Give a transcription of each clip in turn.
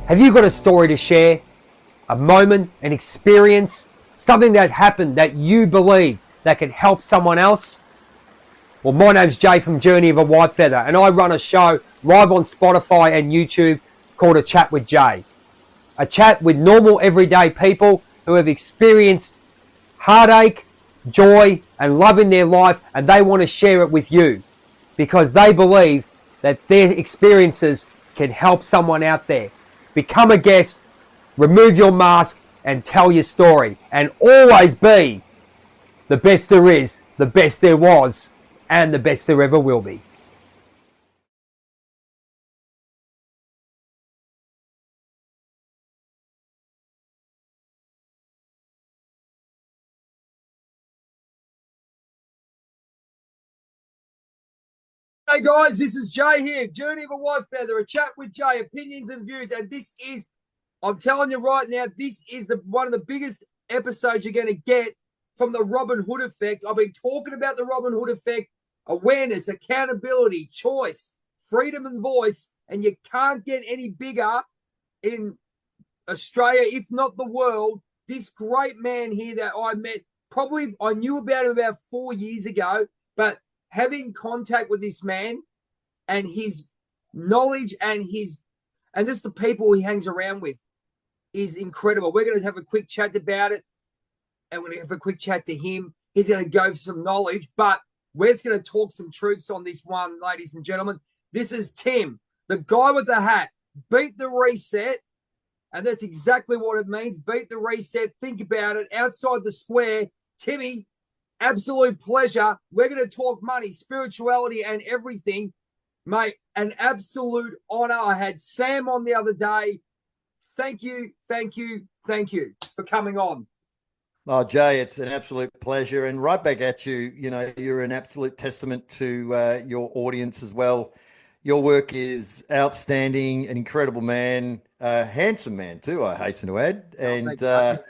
Have you got a story to share? A moment, an experience, something that happened that you believe that can help someone else? Well, my name's Jay from Journey of a Whitefeather, and I run a show live on Spotify and YouTube called A Chat with Jay. A chat with normal everyday people who have experienced heartache, joy, and love in their life, and they want to share it with you because they believe that their experiences can help someone out there. Become a guest, remove your mask, and tell your story, and always be the best there is, the best there was, and the best there ever will be. Hey guys, this is Jay here, Journey of a Whitefeather, a chat with Jay, opinions and views, and this is, I'm telling you right now, this is one of the biggest episodes you're going to get from the Robin Hood effect. I've been talking about the Robin Hood effect, awareness, accountability, choice, freedom and voice, and you can't get any bigger in Australia, if not the world. This great man here that I met, probably I knew about him about 4 years ago, but having contact with this man and his knowledge and just the people he hangs around with is incredible. We're going to have a quick chat about it, and we're going to have a quick chat to him. He's going to go for some knowledge, but we're just going to talk some truths on this one, ladies and gentlemen. This is Tim, the guy with the hat. Beat the reset, and that's exactly what it means. Beat the reset. Think about it. Outside the square, Timmy, absolute pleasure. We're going to talk money, spirituality, and everything. Mate, an absolute honor. I had Sam on the other day. Thank you for coming on. Oh, Jay, it's an absolute pleasure. And right back at you, you're an absolute testament to your audience as well. Your work is outstanding, an incredible man, handsome man too, I hasten to add.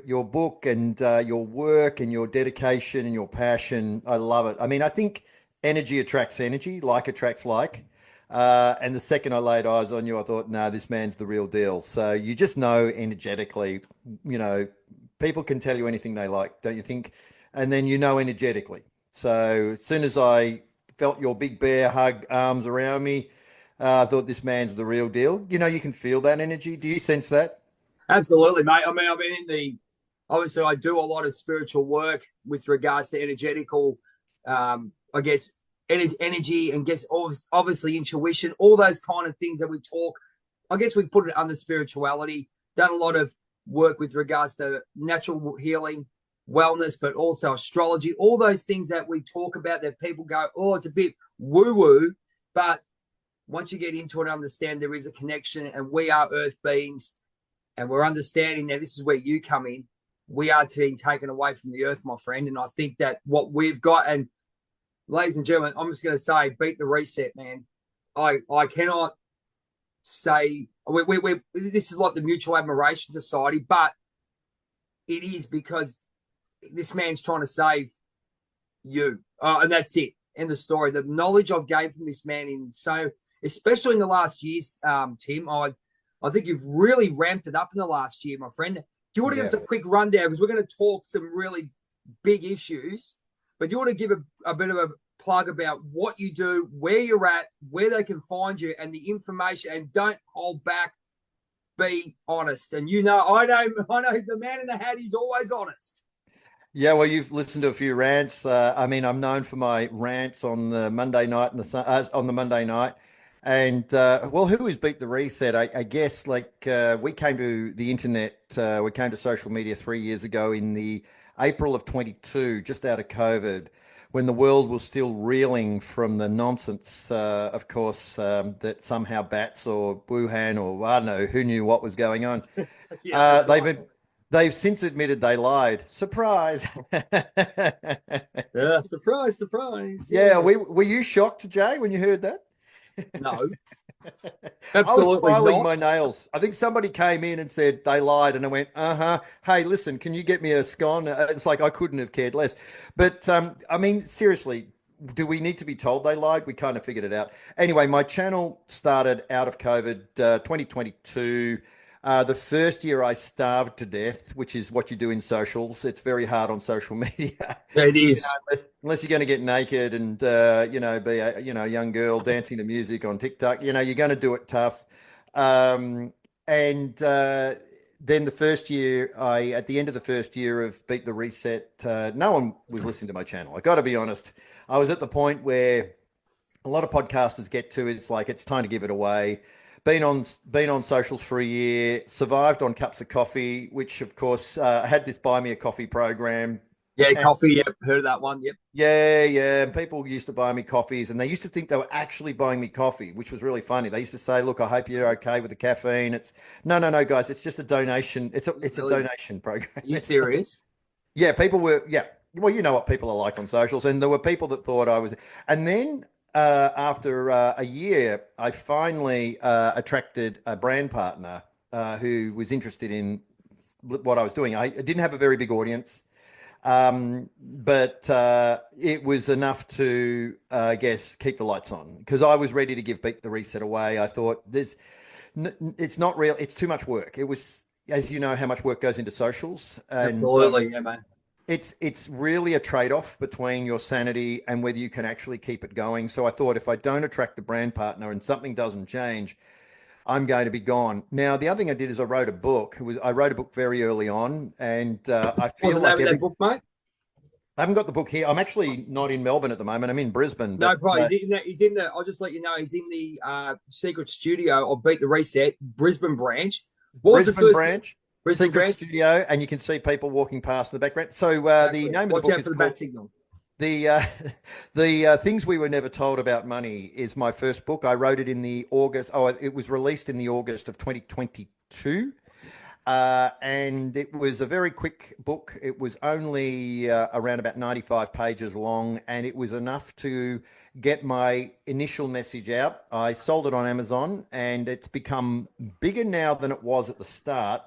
Your book and your work and your dedication and your passion, I love it. I mean, I think energy attracts energy, like attracts like. And the second I laid eyes on you, I thought, no, this man's the real deal. So you just know energetically, people can tell you anything they like, don't you think? And then energetically. So as soon as I felt your big bear hug arms around me, I thought this man's the real deal. You can feel that energy. Do you sense that? Absolutely, mate. I mean, I've been obviously I do a lot of spiritual work with regards to energetical, I guess, energy and obviously intuition, all those kind of things that we talk. I guess we put it under spirituality. Done a lot of work with regards to natural healing, wellness, but also astrology, all those things that we talk about that people go, oh, it's a bit woo-woo. But once you get into it, understand there is a connection, and we are earth beings, and we're understanding that this is where you come in. We are being taken away from the earth, my friend. And I think that what we've got, and ladies and gentlemen, I'm just going to say, beat the reset, man. I cannot say this is like the Mutual Admiration Society, but it is because this man's trying to save you, and that's it. End the story. The knowledge I've gained from this man especially in the last years, Tim, I think you've really ramped it up in the last year, my friend. Do you want to give us a quick rundown? Because we're going to talk some really big issues, but do you want to give a bit of a plug about what you do, where you're at, where they can find you, and the information, and don't hold back. Be honest. And I know the man in the hat is always honest. Yeah, well, you've listened to a few rants. I mean, I'm known for my rants on the Monday night on the Monday night. And well, who has beat the reset? I guess we came to the internet, we came to social media 3 years ago in the April of 22, just out of COVID, when the world was still reeling from the nonsense, of course, that somehow bats or Wuhan or I don't know who knew what was going on. Yeah, They've since admitted they lied. Surprise! yeah, surprise. Yeah, were you shocked, Jay, when you heard that? No, I was absolutely filing not. my nails. I think somebody came in and said they lied, and I went, Hey, listen, can you get me a scone? It's like I couldn't have cared less. But I mean, seriously, do we need to be told they lied? We kind of figured it out. Anyway, my channel started out of COVID, 2022. The first year I starved to death, which is what you do in socials. It's very hard on social media. Yeah, it is. Unless you're going to get naked and be a young girl dancing to music on TikTok, you're going to do it tough. And then the first year, at the end of the first year of Beat the Reset, no one was listening to my channel. I got to be honest. I was at the point where a lot of podcasters get to. It's like it's time to give it away. Been on socials for a year. Survived on cups of coffee, which of course had this buy me a coffee program. Yeah, coffee. Yep, heard of that one. Yep. Yeah. And people used to buy me coffees, and they used to think they were actually buying me coffee, which was really funny. They used to say, "Look, I hope you're okay with the caffeine." It's no, guys. It's just a donation. It's a Really? donation program. Are you serious? Yeah, people were. Yeah, well, you know what people are like on socials, and there were people that thought I was. And then after a year, I finally attracted a brand partner who was interested in what I was doing. I didn't have a very big audience. But it was enough to, I guess, keep the lights on because I was ready to give Beat the Reset away. I thought it's not real. It's too much work. It was, as you know, how much work goes into socials. And, Absolutely, yeah, man. It's really a trade-off between your sanity and whether you can actually keep it going. So I thought if I don't attract the brand partner and something doesn't change, I'm going to be gone. Now, the other thing I did is I wrote a book. I wrote a book very early on, and I feel What's the name of that book, mate? I haven't got the book here. I'm actually not in Melbourne at the moment. I'm in Brisbane. No problem. He's in the. I'll just let you know. He's in the secret studio of Beat the Reset Brisbane branch. What was the first branch? Brisbane secret branch? studio, and you can see people walking past in the background. So the name of the Watch book out is for the called bat signal. The Things We Were Never Told About Money is my first book. I wrote it in the August. Oh, it was released in the August of 2022. And it was a very quick book. It was only around about 95 pages long, and it was enough to get my initial message out. I sold it on Amazon, and it's become bigger now than it was at the start.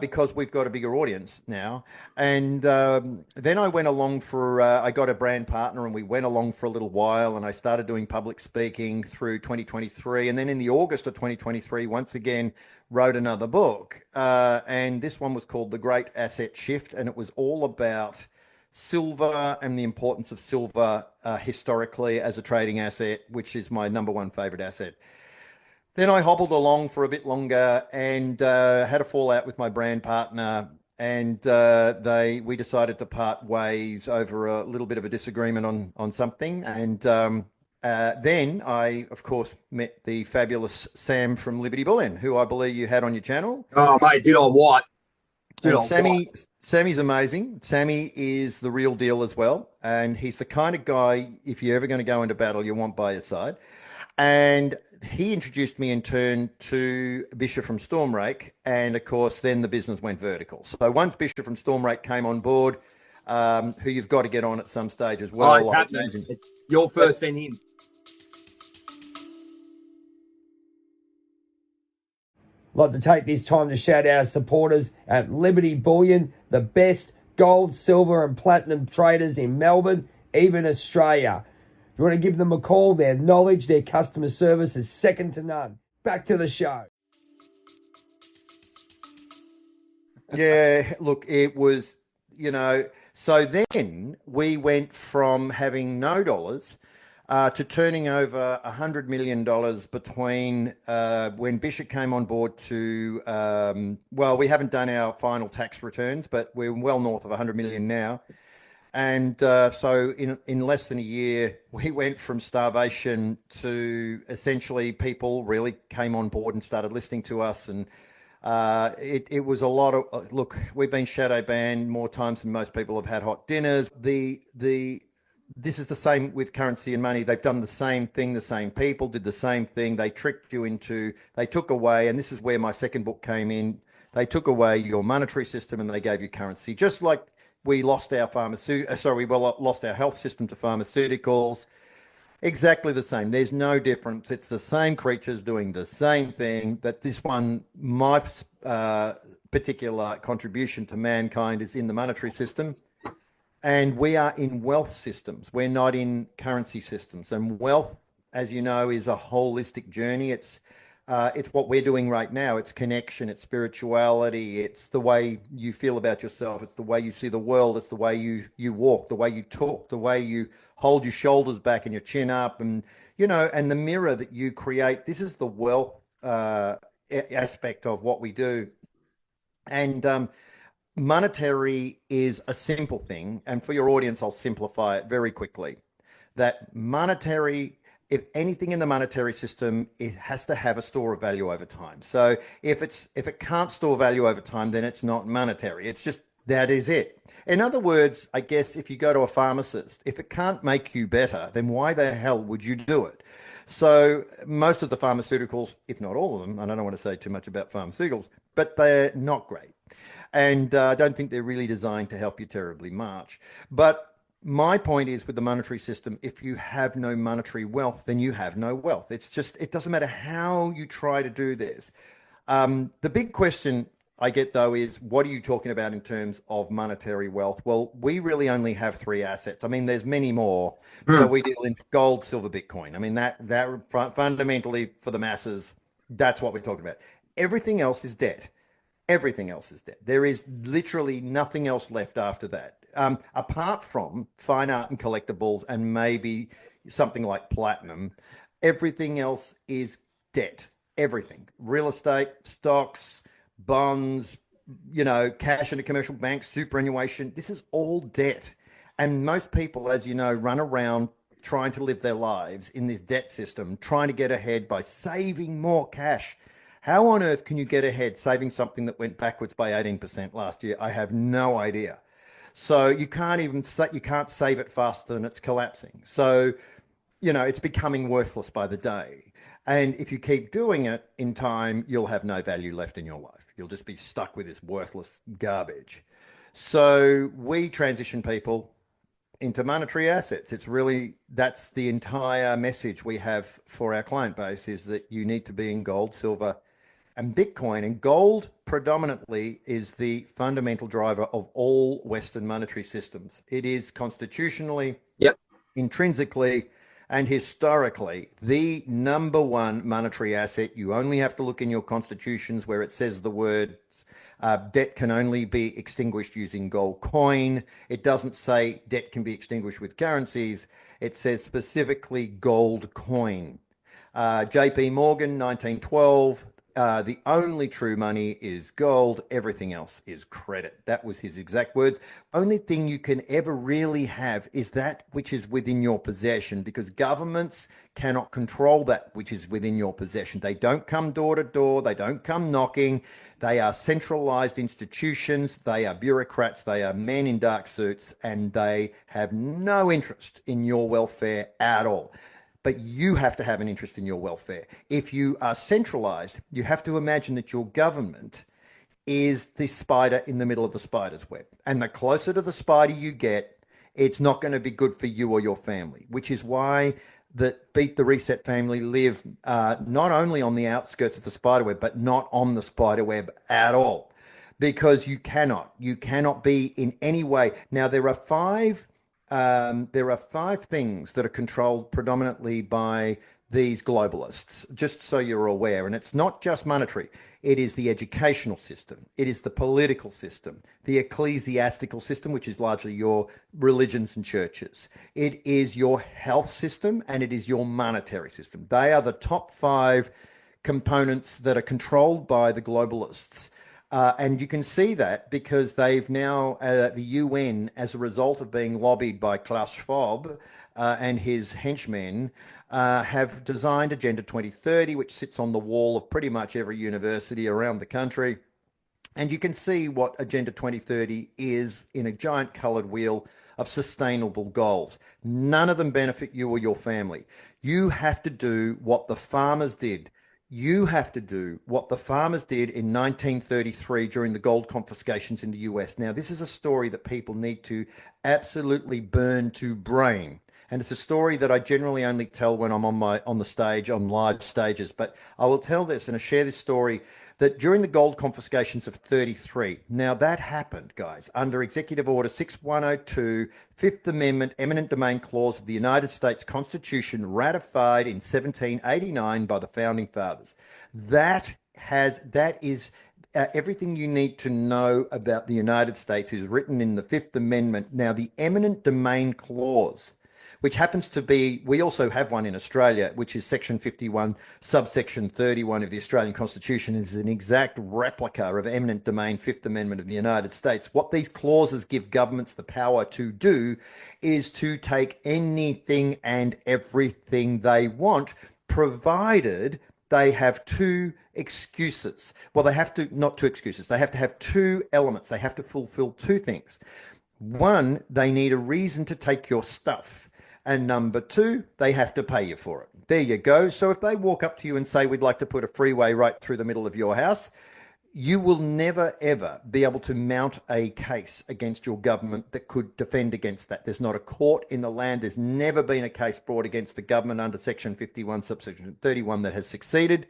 Because we've got a bigger audience now. And then I went along I got a brand partner and we went along for a little while and I started doing public speaking through 2023. And then in the August of 2023, once again, wrote another book. And this one was called The Great Asset Shift. And it was all about silver and the importance of silver historically as a trading asset, which is my number one favorite asset. Then I hobbled along for a bit longer and had a fallout with my brand partner, and we decided to part ways over a little bit of a disagreement on something. And then I, of course, met the fabulous Sam from Liberty Bullion, who I believe you had on your channel. Oh, mate, did I what? And Sammy's amazing. Sammy is the real deal as well, and he's the kind of guy, if you're ever going to go into battle, you want by your side. And he introduced me in turn to Bishop from Stormrake. And of course, then the business went vertical. So once Bishop from Stormrake came on board, who you've got to get on at some stage as well. Oh, it's happening. You're first, then him. I'd like to take this time to shout out our supporters at Liberty Bullion, the best gold, silver and platinum traders in Melbourne, even Australia. If you want to give them a call, their knowledge, their customer service is second to none. Back to the show. Yeah, look, it was, so then we went from having no dollars to turning over $100 million between when Bishop came on board to, we haven't done our final tax returns, but we're well north of 100 million now. And so in less than a year, we went from starvation to essentially people really came on board and started listening to us. And it was a lot of, look, we've been shadow banned more times than most people have had hot dinners. This is the same with currency and money. They've done the same thing. The same people did the same thing. They tricked you they took away, and this is where my second book came in. They took away your monetary system and they gave you currency, just like we lost our lost our health system to pharmaceuticals. Exactly the same. There's no difference. It's the same creatures doing the same thing. That this one, my particular contribution to mankind is in the monetary system. And we are in wealth systems. We're not in currency systems. And wealth, as you know, is a holistic journey. It's what we're doing right now. It's connection, it's spirituality, it's the way you feel about yourself, it's the way you see the world, it's the way you walk, the way you talk, the way you hold your shoulders back and your chin up, and and the mirror that you create. This is the wealth aspect of what we do. And monetary is a simple thing. And for your audience, I'll simplify it very quickly. That monetary, if anything in the monetary system, it has to have a store of value over time. So if it can't store value over time, then it's not monetary. It's just that is it. In other words, I guess if you go to a pharmacist, if it can't make you better, then why the hell would you do it? So most of the pharmaceuticals, if not all of them, and I don't want to say too much about pharmaceuticals, but they're not great. And I don't think they're really designed to help you terribly much. But my point is, with the monetary system, if you have no monetary wealth, then you have no wealth. It's just, it doesn't matter how you try to do this. The big question I get, though, is what are you talking about in terms of monetary wealth? Well, we really only have three assets. I mean, there's many more, but we deal in gold, silver, Bitcoin. I mean, that fundamentally for the masses, that's what we're talking about. Everything else is debt. Everything else is dead. There is literally nothing else left after that, apart from fine art and collectibles and maybe something like platinum. Everything else is debt. Everything. Real estate, stocks, bonds, cash in a commercial bank, superannuation. This is all debt. And most people, as you know, run around trying to live their lives in this debt system, trying to get ahead by saving more cash. How on earth can you get ahead saving something that went backwards by 18% last year? I have no idea. So you can't save it faster than it's collapsing. So, it's becoming worthless by the day. And if you keep doing it in time, you'll have no value left in your life. You'll just be stuck with this worthless garbage. So we transition people into monetary assets. That's the entire message we have for our client base, is that you need to be in gold, silver, and Bitcoin. And gold predominantly is the fundamental driver of all Western monetary systems. It is constitutionally, intrinsically, and historically the number one monetary asset. You only have to look in your constitutions where it says the words debt can only be extinguished using gold coin. It doesn't say debt can be extinguished with currencies. It says specifically gold coin. JP Morgan, 1912, the only true money is gold. Everything else is credit. That was his exact words. Only thing you can ever really have is that which is within your possession, because governments cannot control that which is within your possession. They don't come door to door. They don't come knocking. They are centralized institutions. They are bureaucrats. They are men in dark suits, and they have no interest in your welfare at all. But you have to have an interest in your welfare. If you are centralized, you have to imagine that your government is the spider in the middle of the spider's web. And the closer to the spider you get, it's not going to be good for you or your family, which is why the Beat the Reset family live not only on the outskirts of the spider web, but not on the spider web at all, because you cannot be in any way. Now, there are five things that are controlled predominantly by these globalists, just so you're aware. And it's not just monetary. It is the educational system. It is the political system, the ecclesiastical system, which is largely your religions and churches. It is your health system, and it is your monetary system. They are the top five components that are controlled by the globalists. And you can see that because they've now, the UN, as a result of being lobbied by Klaus Schwab and his henchmen, have designed Agenda 2030, which sits on the wall of pretty much every university around the country. And you can see what Agenda 2030 is in a giant coloured wheel of sustainable goals. None of them benefit you or your family. You have to do what the farmers did. You have to do what the farmers did in 1933 during the gold confiscations in the US. Now, this is a story that people need to absolutely burn to brain. And it's a story that I generally only tell when I'm on the stage, on live stages. But I will tell this and share this story. that during the gold confiscations of 33, now that happened, guys, under Executive Order 6102, Fifth Amendment, eminent domain clause of the United States Constitution, ratified in 1789 by the Founding Fathers. That is everything you need to know about the United States is written in the Fifth Amendment. Now, the eminent domain clause, which happens to be, we also have one in Australia, which is Section 51, subsection 31 of the Australian Constitution, is an exact replica of eminent domain Fifth Amendment of the United States. What these clauses give governments the power to do is to take anything and everything they want, provided they have two excuses. Well, they have to, not two excuses, they have to have two elements. They have to fulfill two things. One, they need a reason to take your stuff. And number two, they have to pay you for it. There you go. So if they walk up to you and say, we'd like to put a freeway right through the middle of your house, you will never, ever be able to mount a case against your government that could defend against that. There's not a court in the land. There's never been a case brought against the government under Section 51, subsection 31 that has succeeded.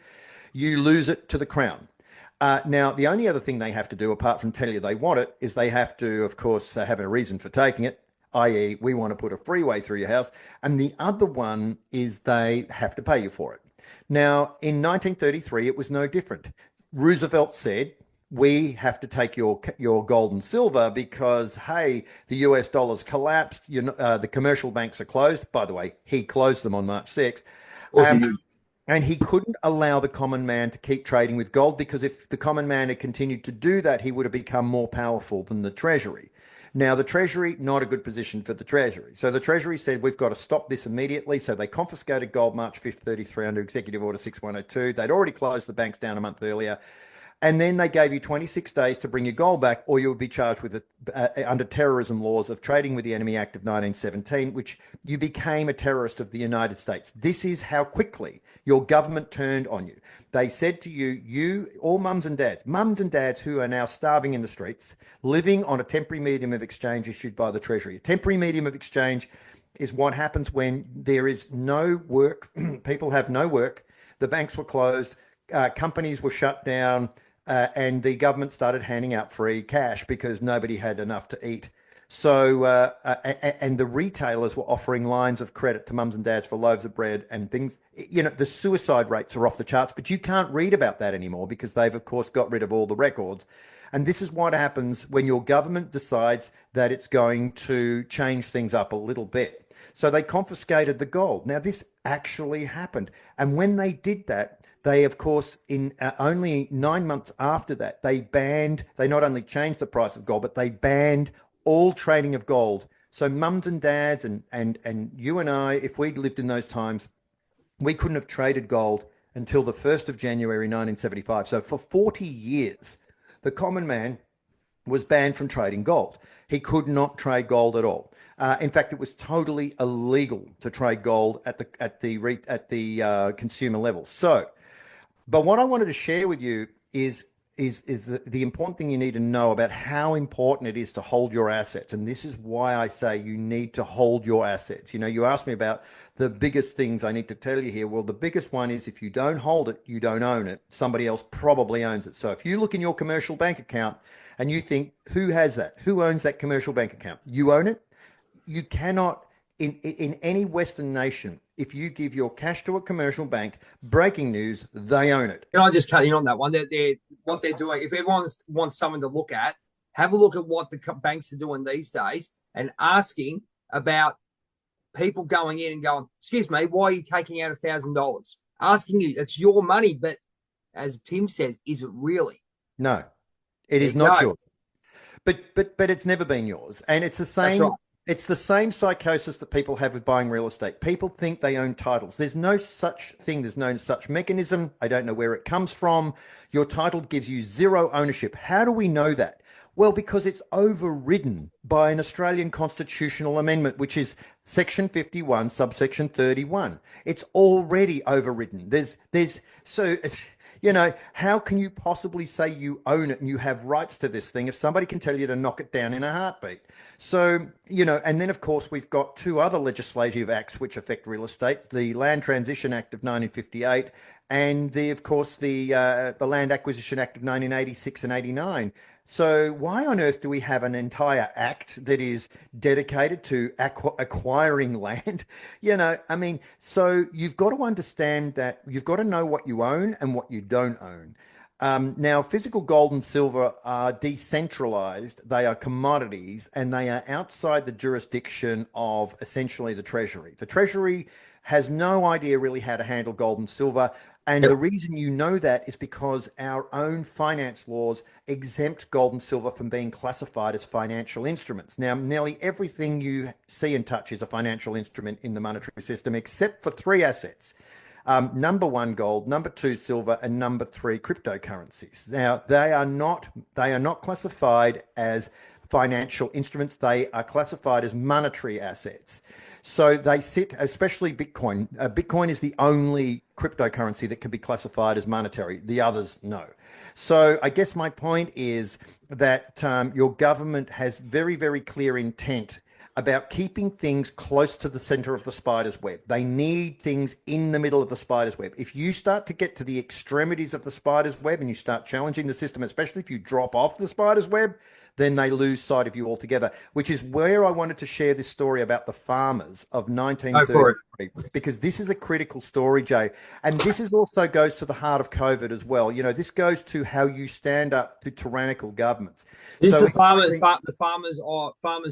You lose it to the Crown. Now, the only other thing they have to do, apart from tell you they want it, is they have to, of course, have a reason for taking it, i.e. we want to put a freeway through your house. And the other one is they have to pay you for it. Now, in 1933, it was no different. Roosevelt said, we have to take your gold and silver because, hey, the US dollar's collapsed. The commercial banks are closed. By the way, he closed them on March 6th. And he couldn't allow the common man to keep trading with gold because if the common man had continued to do that, he would have become more powerful than the Treasury. Now, the Treasury, not a good position for the Treasury. So the Treasury said, we've got to stop this immediately. So they confiscated gold March 5th, 33 under Executive Order 6102. They'd already closed the banks down a month earlier. And then they gave you 26 days to bring your gold back, or you would be charged with under terrorism laws of Trading with the Enemy Act of 1917, which you became a terrorist of the United States. This is how quickly your government turned on you. They said to you, all mums and dads who are now starving in the streets, living on a temporary medium of exchange issued by the Treasury. A temporary medium of exchange is what happens when there is no work, people have no work, the banks were closed, companies were shut down, and the government started handing out free cash because nobody had enough to eat. So, and the retailers were offering lines of credit to mums and dads for loaves of bread and things. The suicide rates are off the charts, but you can't read about that anymore because they've, of course, got rid of all the records. And this is what happens when your government decides that it's going to change things up a little bit. So they confiscated the gold. Now, this actually happened. And when they did that, they, of course, in only 9 months after that, they not only changed the price of gold, but they banned all trading of gold. So mums and dads and you and I, if we'd lived in those times, we couldn't have traded gold until the 1st of January 1975. So for 40 years, the common man was banned from trading gold. He could not trade gold at all. In fact, it was totally illegal to trade gold at the consumer level. So, but what I wanted to share with you is the important thing you need to know about how important it is to hold your assets. And this is why I say you need to hold your assets. You asked me about the biggest things I need to tell you here. Well, the biggest one is if you don't hold it, you don't own it. Somebody else probably owns it. So if you look in your commercial bank account and you think, who has that? Who owns that commercial bank account? You own it. You cannot, in any Western nation, if you give your cash to a commercial bank, breaking news, they own it. Can I just cut in on that one? What they're doing, if everyone wants someone to look at, have a look at what the banks are doing these days and asking about people going in and going, excuse me, why are you taking out $1,000? Asking you, it's your money, but as Tim says, is it really? No, it is not yours. But it's never been yours. And it's the same. That's right. It's the same psychosis that people have with buying real estate. People think they own titles. There's no such thing. There's no such mechanism. I don't know where it comes from. Your title gives you zero ownership. How do we know that? Well, because it's overridden by an Australian constitutional amendment, which is Section 51, subsection 31. It's already overridden. So You know, how can you possibly say you own it and you have rights to this thing if somebody can tell you to knock it down in a heartbeat? So, you know, and then of course we've got two other legislative acts which affect real estate: the Land Transition Act of 1958 and of course the Land Acquisition Act of 1986 and 89. So why on earth do we have an entire act that is dedicated to acquiring land? You know, I mean, so you've got to understand that you've got to know what you own and what you don't own. Now, physical gold and silver are decentralized, they are commodities, and they are outside the jurisdiction of essentially the Treasury. The Treasury has no idea really how to handle gold and silver. And the reason you know that is because our own finance laws exempt gold and silver from being classified as financial instruments. Now, nearly everything you see and touch is a financial instrument in the monetary system, except for three assets. Number one, gold; number two, silver; and number three, cryptocurrencies. Now, they are not classified as financial instruments. They are classified as monetary assets. So they sit, especially Bitcoin. Bitcoin is the only cryptocurrency that can be classified as monetary. The others, no. So I guess my point is that your government has very, very clear intent about keeping things close to the center of the spider's web. They need things in the middle of the spider's web. If you start to get to the extremities of the spider's web and you start challenging the system, especially if you drop off the spider's web, then they lose sight of you altogether, which is where I wanted to share this story about the farmers of 1933, because this is a critical story, Jay. And this is also goes to the heart of COVID as well. You know, this goes to how you stand up to tyrannical governments. This is the farmers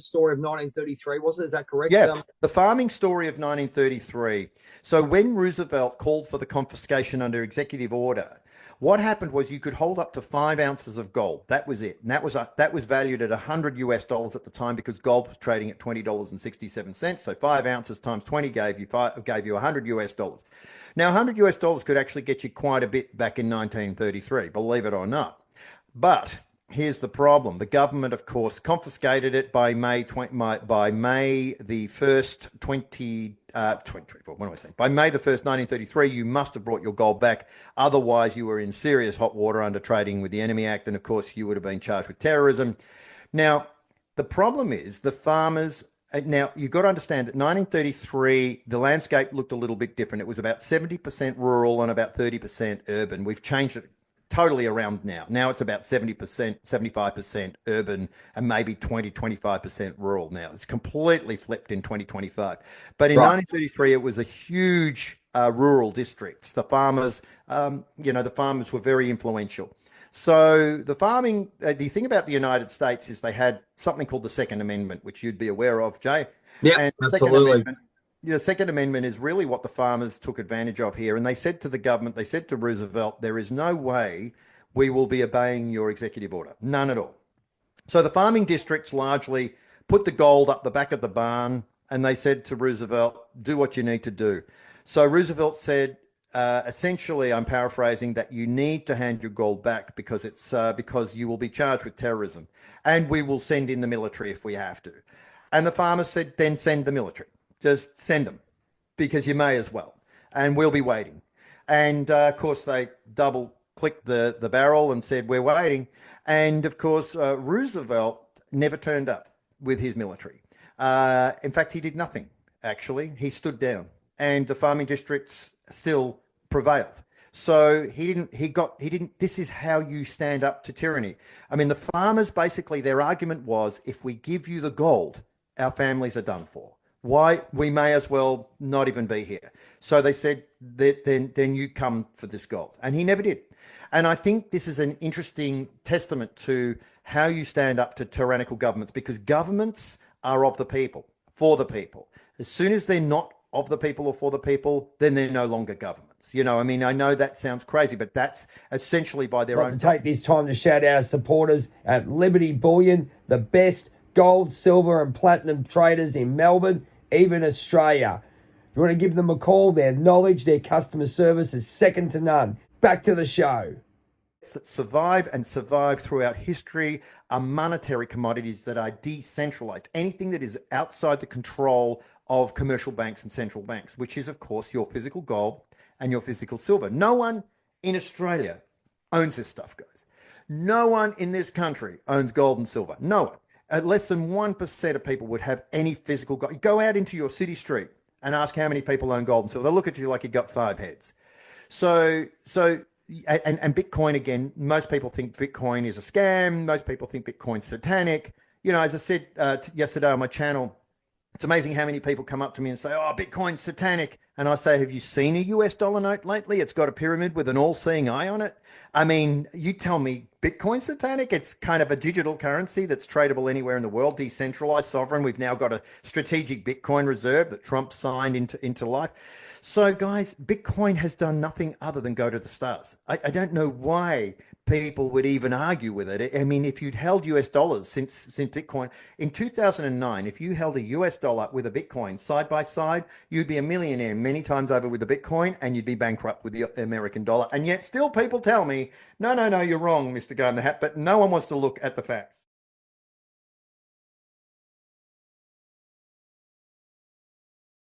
story of 1933, was it? Is that correct? Yeah, the farming story of 1933. So when Roosevelt called for the confiscation under executive order, what happened was you could hold up to 5 ounces of gold. That was it. And that was valued at $100 at the time, because gold was trading at $20.67. So 5 ounces times 20 gave you $100. Now, $100 could actually get you quite a bit back in 1933, believe it or not. But here's the problem. The government, of course, confiscated it by May the 1st, 2024. What am I saying? By May the 1st, 1933, you must have brought your gold back. Otherwise, you were in serious hot water under Trading with the Enemy Act. And of course, you would have been charged with terrorism. Now, the problem is the farmers. Now, you've got to understand that 1933, the landscape looked a little bit different. It was about 70% rural and about 30% urban. We've changed it totally around now. Now it's about 70%, 75% urban and maybe 20-25% rural now. It's completely flipped in 2025. But in 1933, it was a huge rural districts. The farmers, the farmers were very influential. So the farming, the thing about the United States is they had something called the Second Amendment, which you'd be aware of, Jay. Yeah, absolutely. The Second Amendment is really what the farmers took advantage of here. And they said to the government, they said to Roosevelt, there is no way we will be obeying your executive order. None at all. So the farming districts largely put the gold up the back of the barn, and they said to Roosevelt, do what you need to do. So Roosevelt said, essentially, I'm paraphrasing, that you need to hand your gold back because because you will be charged with terrorism, and we will send in the military if we have to. And the farmers said, then send the military. Just send them, because you may as well, and we'll be waiting. And of course, they double clicked the barrel and said, we're waiting. And of course, Roosevelt never turned up with his military. In fact, he did nothing, actually. He stood down, and the farming districts still prevailed. So he didn't, this is how you stand up to tyranny. I mean, the farmers, basically, their argument was, if we give you the gold, our families are done for. Why? We may as well not even be here. So they said that then you come for this gold. And he never did. And I think this is an interesting testament to how you stand up to tyrannical governments, because governments are of the people, for the people. As soon as they're not of the people or for the people, then they're no longer governments. You know, I mean, I know that sounds crazy, but that's essentially by their own. To take this time to shout out our supporters at Liberty Bullion, the best gold, silver and platinum traders in Melbourne, even Australia. If you want to give them a call, their knowledge, their customer service is second to none. Back to the show. That survive throughout history are monetary commodities that are decentralized. Anything that is outside the control of commercial banks and central banks, which is, of course, your physical gold and your physical silver. No one in Australia owns this stuff, guys. No one in this country owns gold and silver. No one. Less than 1% of people would have any physical gold. Go out into your city street and ask how many people own gold and silver. They'll look at you like you got 5 heads. And Bitcoin, again, most people think Bitcoin is a scam. Most people think Bitcoin's satanic. You know, as I said yesterday on my channel, it's amazing how many people come up to me and say, oh, Bitcoin's satanic. And I say, have you seen a US dollar note lately? It's got a pyramid with an all-seeing eye on it. I mean, you tell me Bitcoin's satanic? It's kind of a digital currency that's tradable anywhere in the world, decentralized, sovereign. We've now got a strategic Bitcoin reserve that Trump signed into life. So, guys, Bitcoin has done nothing other than go to the stars. I don't know why people would even argue with it. I mean, if you'd held US dollars since Bitcoin in 2009, if you held a US dollar with a Bitcoin side by side, you'd be a millionaire many times over with the Bitcoin, and you'd be bankrupt with the American dollar. And yet still people tell me, no, you're wrong, Mr. Guy in the Hat, but no one wants to look at the facts.